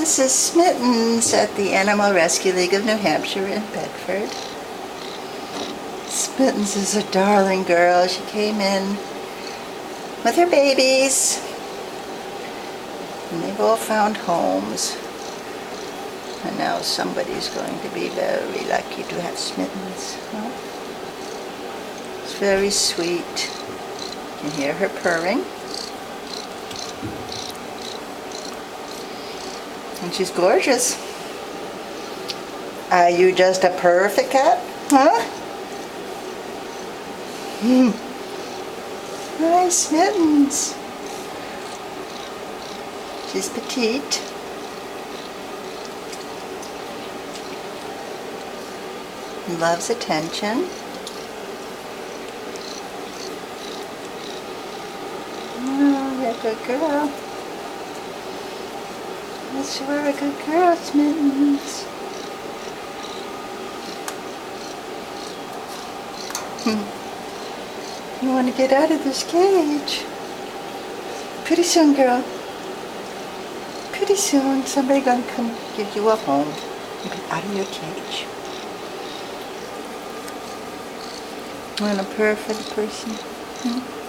This is Smittens at the Animal Rescue League of New Hampshire in Bedford. Smittens is a darling girl. She came in with her babies, and they've all found homes. And now somebody's going to be very lucky to have Smittens. Huh? It's very sweet. You can hear her purring. And she's gorgeous. Are you just a perfect cat? Huh? Hi, Smittens. She's petite. Loves attention. Oh, you're a good girl. Yes, you are a good girl, Smittens. You want to get out of this cage. Pretty soon, girl. Pretty soon, somebody's going to come give you a home and get out of your cage. I'm a perfect person.